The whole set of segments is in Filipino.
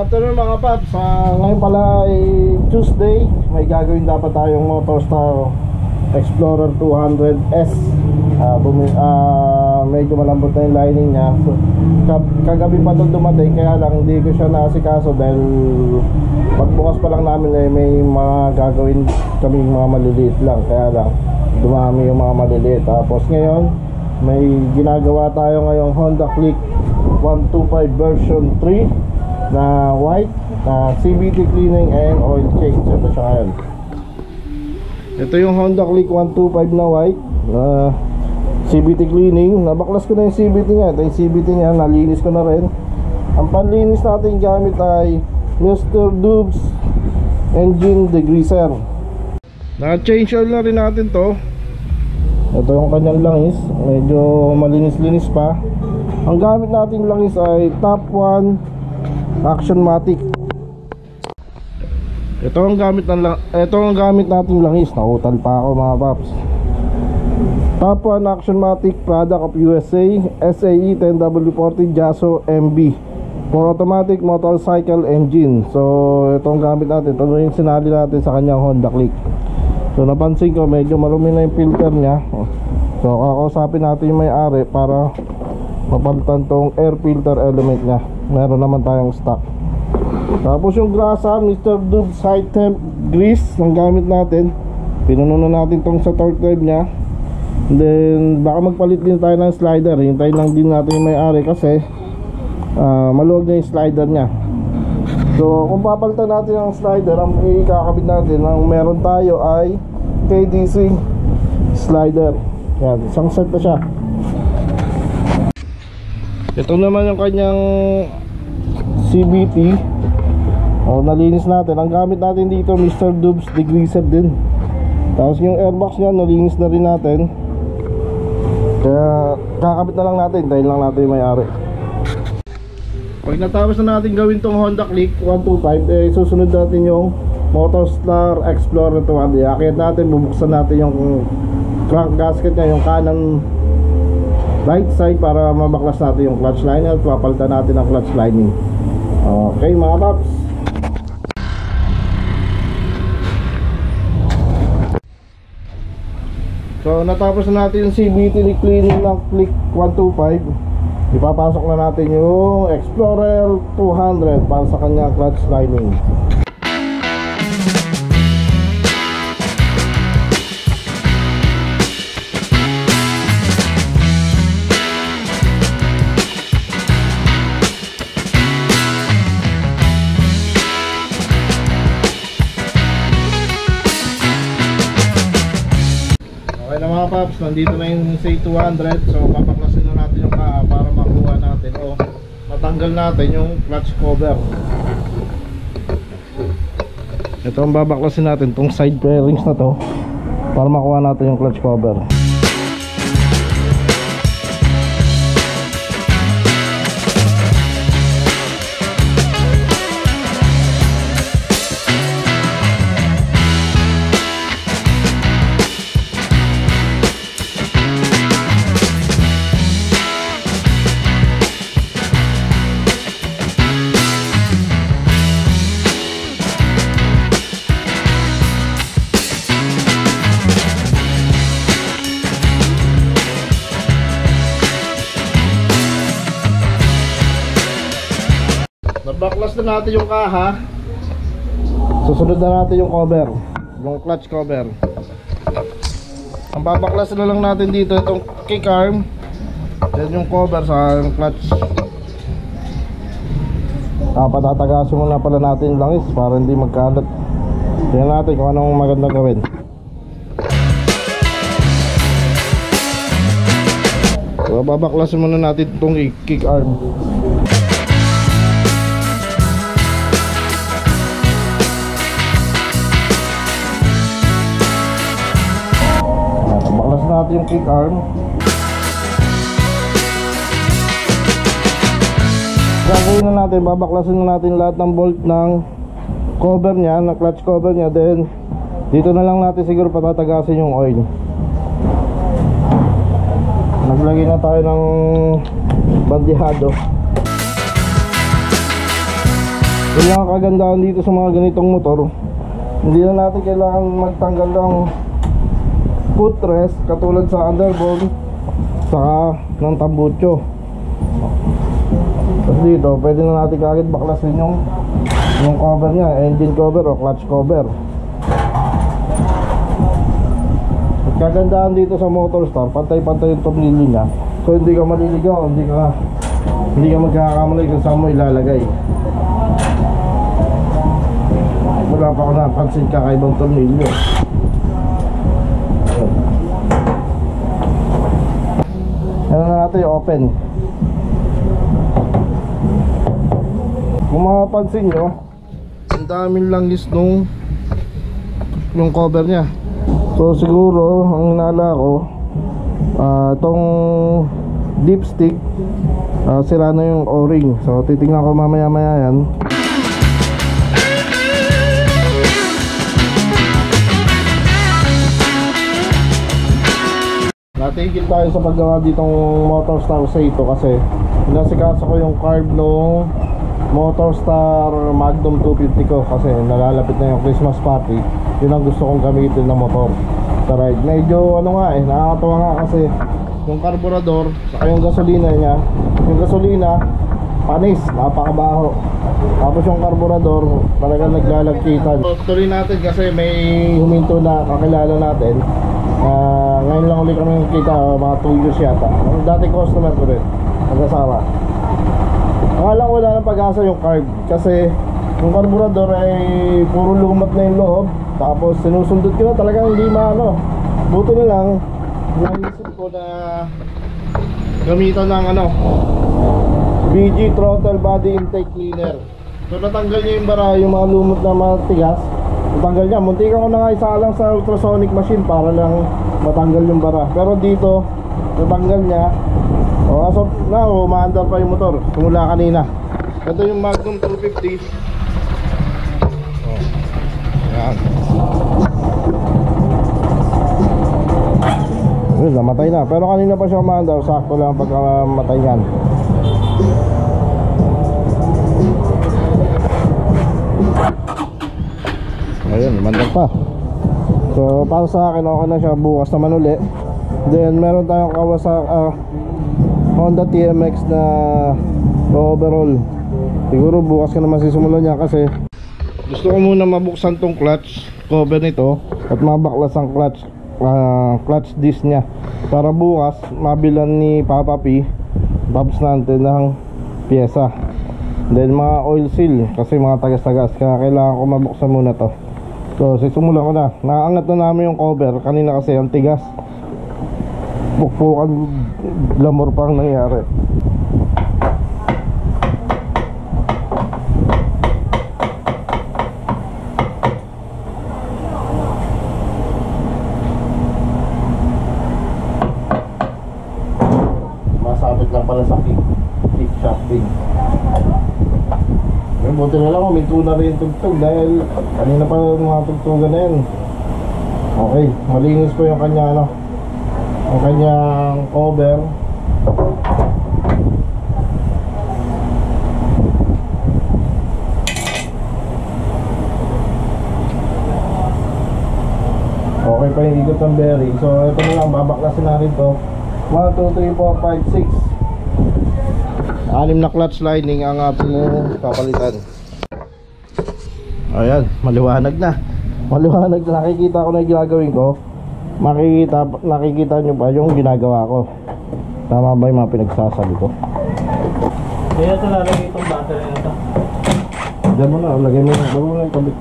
afternoon mga paps. Ngayon pala ay Tuesday. May gagawin dapat tayong Motorstar Explorer 200S. Medyo malambot na yung lining niya. So, kagabi pa ito dumating, kaya lang hindi ko siya naasikaso dahil pagbukas pa lang namin ay may mga gagawin kaming mga maliliit lang. Kaya lang dumami yung mga maliliit. Tapos ngayon may ginagawa tayo ngayong Honda Click 125 version 3 na white, CVT cleaning and oil change. Ito siya ngayon. Ito yung Honda Click 125 na white, CVT cleaning. Nabaklas ko na yung CVT niya. Ito yung CVT niya, nalinis ko na rin. Ang panlinis natin gamit ay Mr. Dubs engine degreaser. Na-change oil na rin natin to. Ito yung kanyang langis, medyo malinis-linis pa. Ang gamit nating langis ay Top 1 Action-Matic. Ito ang gamit nating langis. Nautal pa ako mga paps. Top 1 Action-Matic, product of USA, SAE 10W40 Jaso MB for automatic motorcycle engine. So ito ang gamit natin. Ito yung sinali natin sa kanyang Honda Click. So napansin ko medyo marumi na yung filter niya. So kakausapin natin yung may-ari para mapalitan tong air filter element niya. Meron naman tayong stock. Tapos yung grasa, Mr. Dubs high temp grease ang gamit natin. Pinuno na natin tong sa torque drive niya. And then baka magpalit din tayo ng slider. Hintayin lang din natin yung may-ari kasi maluwag na yung slider niya. So kung papalitan natin ang slider, ang ikakabit natin ang meron tayo ay KDC slider. Yan, isang set na siya. Ito naman yung kanyang CVT. Nalinis natin. Ang gamit natin dito Mr. Dubs degreaser din. Tapos yung airbox niya nalinis na rin natin. Kaya kakabit na lang natin. Dahil lang natin yung may-ari. Pag natapos na natin gawin tong Honda Click 125, susunod natin yung Motorstar Explorer 200. Iakit natin, bubuksan natin yung crank gasket niya, yung kanan right side para mabaklas natin yung clutch liner at papalitan natin ang clutch lining. Okay mga paps. So natapos na natin yung CVT cleaning ng Click 125. Ipapasok na natin yung Explorer 200 para sa kanya clutch lining. Okay na mga paps, nandito na yung C200. So papaklasin na natin yung para makuha natin o matanggal natin yung clutch cover. Ito ang babaklasin natin, tong side bearings na to para makuha natin yung clutch cover. Nabaklas na natin yung kaha. Susunod na natin yung cover, yung clutch cover. Ang babaklas na lang natin dito itong kick arm, then yung cover sa clutch. Patatagasin muna pala natin yung langis para hindi magkalat. Tingnan natin kung anong maganda gawin. So babaklasin muna natin itong kick arm. Natin yung kick arm. Gagawin na natin, babaklasin na natin lahat ng bolt ng cover niya, ng clutch cover niya. Then dito na lang natin siguro patatagasin yung oil. Naglagay na tayo ng bandihado. Yun lang ang kagandahan dito sa mga ganitong motor. Hindi na natin kailangan magtanggal ng footrest katulad sa underbone saka ng tambucho. Tapos dito pwede na natin kagad baklasin yung cover nya, engine cover o clutch cover. At kagandahan dito sa Motorstar, pantay-pantay yung tornilyo nya. So hindi ka maliligaw, hindi ka magkakamali kung saan mo ilalagay. Wala pa ako napansin kakaibang tornilyo. Ano na natin yung open. Kung mapapansin nyo, ang daming langis nung yung cover nya. So siguro ang hinala ko itong dipstick sira na yung o-ring. So titingnan ko mamaya yan. Natigil tayo sa paggawa ditong Motorstar sa ito kasi nasikaso ko yung carb nung Motorstar Magnum 250 ko kasi nalalapit na yung Christmas party. Yun ang gusto kong gamitin na motor sa ride. Medyo nakakatawa nga kasi yung karburador saka yung gasolina nya, yung gasolina panis, napakabaho. Tapos yung karburador talagang naglalagkitan. Tuloy natin kasi may huminto na kakilala natin. Ngayon lang ulit kami nakita, mga 2 years yata. Dati customer ko rin, nagkasama. Akala ko wala ng pag-asa yung carb kasi yung karburador ay puro lumat na yung loob. Tapos sinusundot ko na talagang hindi maano. Buto na lang naisip ko na gamitan ng BG throttle body intake cleaner. So natanggal niya yung bara, yung mga lumot na matigas. Natanggal niya, muntikan ko na nga isa lang sa ultrasonic machine para lang matanggal yung bara. Pero dito natanggal niya. As of now, umaandar pa yung motor simula kanina. Ito yung Magnum 250. Yan. Namatay na, pero kanina pa siya umaandar. Sakto lang pagkamatay yan. Ayun, umandar pa. So para sa akin okay na siya, bukas naman uli. Then meron tayong Kawasaki Honda TMX na overall. Siguro bukas ka naman sisimulan niya kasi gusto ko muna mabuksan tong clutch cover nito at mabaklas ang clutch disc nya para bukas mabilan ni Papa P babs natin ng pyesa. Then mga oil seal kasi mga tagas-tagas, kaya kailangan ko mabuksan muna to. So sisimulan ko na. Nakaangat na namin yung cover kanina kasi ang tigas. Pukpukan lamor pang nangyari. Masabit lang pala sa kick shaft din. Buti na lang huminto na rin yung tugtog dahil kanina pa mga tugtugan na yan. Okay, malinis po yung kanya ang kanyang cover. Okay pa yung ikot ng bearing. So ito na lang, babaklasin na rin to. 1, 2, 3, 4, 5, 6. 6 na clutch lining ang ating papalitan. Ayan, maliwanag na. Maliwanag na, nakikita ko na yung ginagawin ko. Nakikita nyo ba yung ginagawa ko? Tama ba yung mga pinagsasabi ko? Kaya ito lalagay itong battery na ito. Diyan mo na, lagay mo na yung kabit.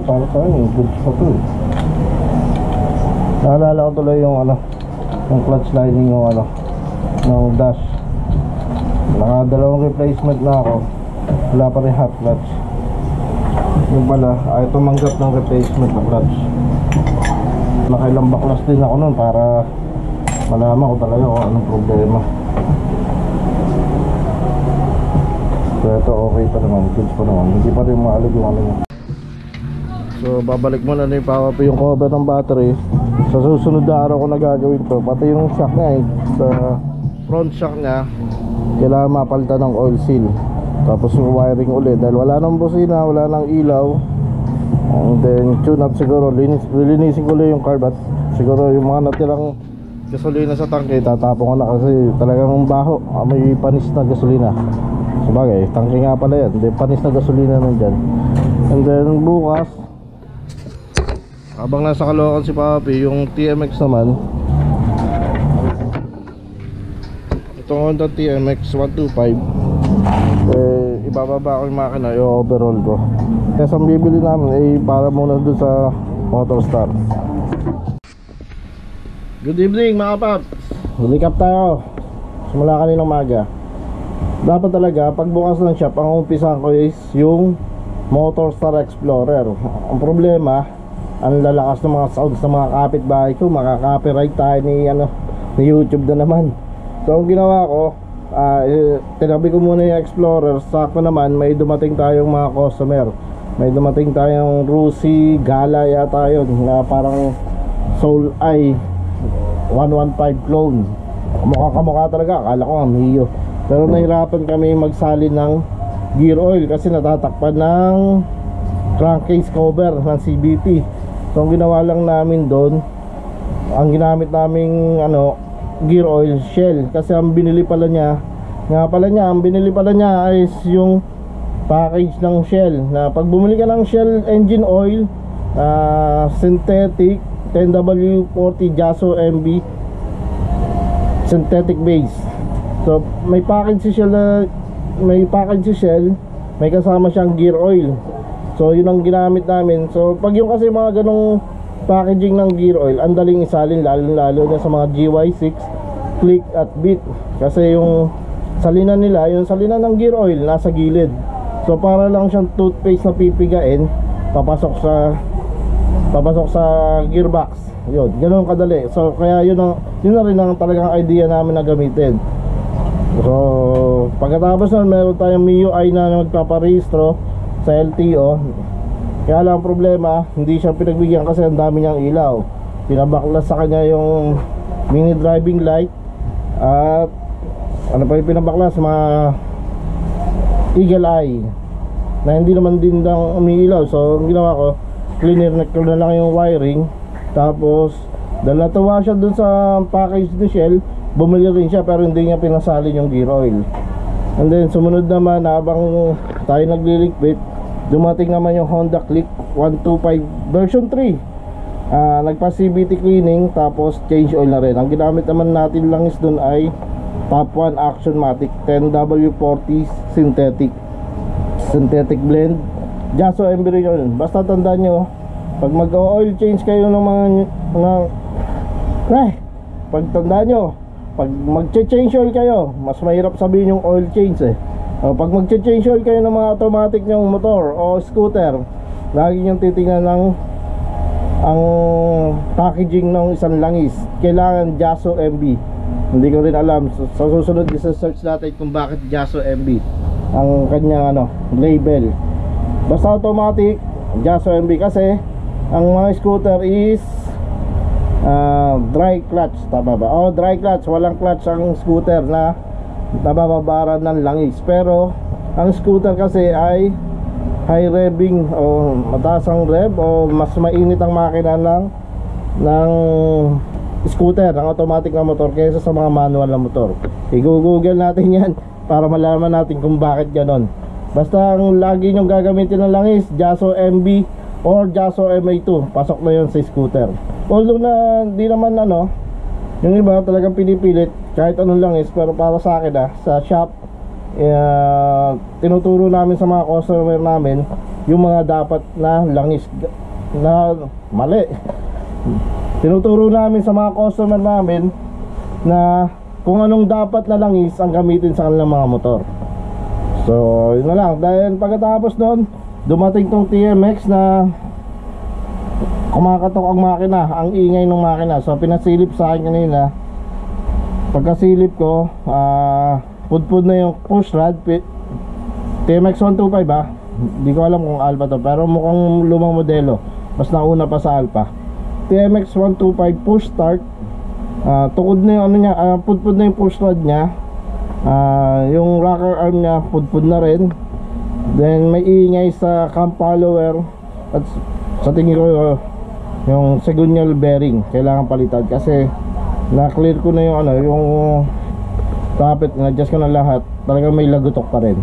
para sa akin, good sa to eh. Naalala ko tuloy yung ano, yung clutch lining yung ano, ng dash. Nakadalawang replacement na ako, wala pa rin hot clutch. Yung pala, ay tumanggap ng replacement na clutch. Nakailang baklas din ako nun para malaman ko talaga kung anong problema. So ito okay pa naman, goods pa naman, hindi pa rin maalog yung ano niya. So babalik muna na yung power pa yung cover ng battery. Sa susunod na araw ko na gagawin to. Pati yung shock niya eh, sa front shock niya kailangan mapalitan ng oil seal. Tapos yung wiring ulit dahil wala nang busina, wala nang ilaw. And then tune up siguro, lilinisin ko ulit yung carb. At siguro yung mga natirang gasolina sa tangke tatapon ko na kasi talagang baho, may panis na gasolina. Sabagay, tangke nga pala yan, hindi panis na gasolina nandyan. And then bukas habang nasa Caloocan si Papi, yung TMX naman, itong Honda TMX 125, eh, ibababa ko yung makina, yung overall ko. Kaya sa bibili namin, eh, para muna dun sa Motorstar. Good evening mga paps, recap tayo simula kaninang maga. Dapat talaga pagbukas ng shop, ang umpisahan ko is yung Motorstar Explorer. Ang problema, ang lalakas ng mga sounds ng mga kapitbahay ko, makaka-copyright tayo ni YouTube na naman. So ang ginawa ko, tinabi ko muna yung Explorer. Sakto naman may dumating tayong mga customer, may dumating tayong Rusi, Gala yata yun, na parang Soul Eye 115 clone. Kamukha talaga, akala ko ang Mio. Pero nahirapan kami magsalin ng gear oil kasi natatakpan ng crankcase cover ng CVT. So ang ginawa lang namin doon, ang ginamit naming gear oil Shell, kasi ang binili pala niya is yung package ng Shell, na pag bumili ka ng Shell engine oil synthetic 10W40 Jaso MB synthetic base. So may package si Shell, may kasama siyang gear oil. So yun ang ginamit namin. So pag yung kasi mga ganong packaging ng gear oil, ang daling isalin, lalo na sa mga GY6, Click at Beat. Kasi yung salinan nila, yung salinan ng gear oil nasa gilid. So para lang siyang toothpaste na pipigain, papasok sa gearbox. Yun, ganoon kadali. So kaya yun na rin ang talagang idea namin na gamitin. So pagkatapos nun, meron tayong MIUI na magpaparehistro sa LTO. Kaya lang problema, hindi siya pinagbigyan kasi ang dami niyang ilaw. Pinabaklas sa kanya yung mini driving light, at ano pa yung pinabaklas, mga eagle eye na hindi naman din daw umiilaw. So ang ginawa ko, cleaner na lang yung wiring. Tapos dahil natuwa siya dun sa package ni Shell, bumili rin siya pero hindi niya pinasalin yung gear oil. And then sumunod naman, habang tayo nagliligpit, dumating naman yung Honda Click 125 version 3. Nagpa CVT cleaning, tapos change oil na rin. Ang ginamit naman natin lang is dun ay Top 1 Action Matic 10W40 synthetic blend Jaso MB rin yun. Basta tandaan nyo, pag mag-oil change kayo ng pag tandaan nyo, pag mag-change oil kayo, mas mahirap sabihin yung oil change eh. Pag mag-change oil kayo ng mga automatic nyong motor o scooter, lagi nyong titingnan ng ang packaging ng isang langis. Kailangan Jaso MB. Hindi ko rin alam. Sa susunod isa-search natin kung bakit Jaso MB ang kanyang label. Basta automatic Jaso MB, kasi ang mga scooter is dry clutch, tama ba? Dry clutch, walang clutch ang scooter na nabababaran ng langis. Pero ang scooter kasi ay high revving o mataas ang rev o mas mainit ang makina ng scooter, ng automatic na motor, kaysa sa mga manual na motor. I-google natin yan para malaman natin kung bakit ganon. Basta ang lagi nyong gagamitin ng langis, Jaso MB or Jaso MA2, pasok na yun sa scooter. Although na di naman yung iba talagang pinipilit kahit anong langis, pero para sa akin sa shop, tinuturo namin sa mga customer namin yung mga dapat na langis na mali. Tinuturo namin sa mga customer namin na kung anong dapat na langis ang gamitin sa kanilang mga motor. So yun na lang. Dahil pagkatapos nun, dumating tong TMX na kumakatok ang makina, ang ingay ng makina. So pinasilip sa akin kanina. Pagkasilip ko, pudpud na yung push rod. TMX 125 ba? Hindi ko alam kung Alpha to, pero mukhang lumang modelo, mas nauna pa sa Alpha. TMX 125 push start. Tukod na yung ano niya, pudpud na yung push rod niya. Yung rocker arm niya pudpud na rin. Then may ingay sa cam follower. At sa tingin ko yung segunyal bearing kailangan palitan, kasi na-clear ko na yung ano, yung tapet, na-adjust ko na lahat. Talagang may lagutok pa rin.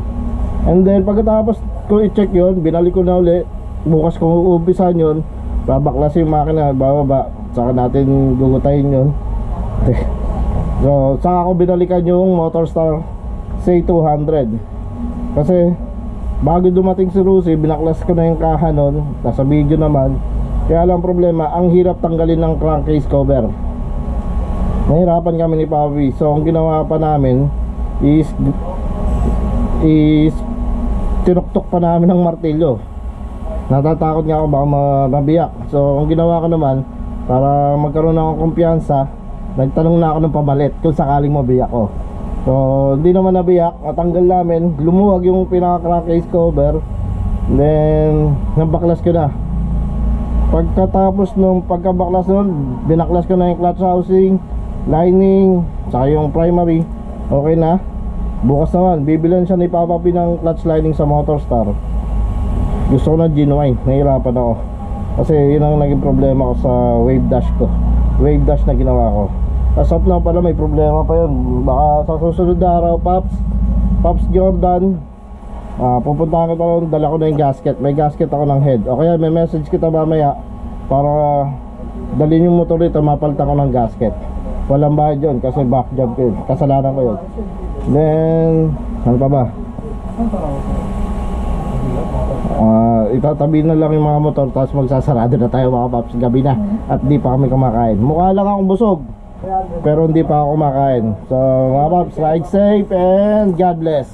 And then pagkatapos ko i-check yun, binalik ko na uli. Bukas kung uumpisan yun, babaklasin yung makina, bababa, saka natin gugutahin yun. So saka ako binalikan yung Motorstar C200, kasi bago dumating si Rusi, binaklas ko na yung kaha nun. Nasa video naman. Kaya lang problema, ang hirap tanggalin ng crankcase cover. Nahirapan kami ni Papi. So ang ginawa pa namin is tinuktok pa namin ng martilyo. Natatakot nga ako baka mabiyak. So ang ginawa ko naman, para magkaroon akong kumpiyansa, nagtanong na ako ng pamalit kung sakaling mabiyak ko. So hindi naman nabiyak. Natanggal namin, lumuwag yung pinaka crankcase cover. Then nabaklas ko na. Pagkatapos nung pagkabaklas nun, binaklas ko na yung clutch housing, lining, saka yung primary. Okay na. Bukas naman, bibilan siya ni Papa P ng clutch lining sa Motorstar. Gusto ko na genuine, nahirapan ako. Kasi yun ang naging problema ko sa wave dash ko. Wave dash na ginawa ko. As of now pala may problema pa yun. Baka sa susunod na araw, Pops Jordan, pupuntahan kita ron, dala ko na yung gasket. May gasket ako ng head. O kaya may message kita mamaya para dalhin yung motor dito, mapalitan ko ng gasket. Walang bayad yun kasi back job ko yun. Kasalanan ko yun. Then ano pa ba? Itatabi na lang yung mga motor, tapos magsasarado na tayo mga Paps. Gabi na at di pa kami kumakain. Mukha lang akong busog, pero hindi pa ako kumakain. So mga Paps, ride safe and God bless.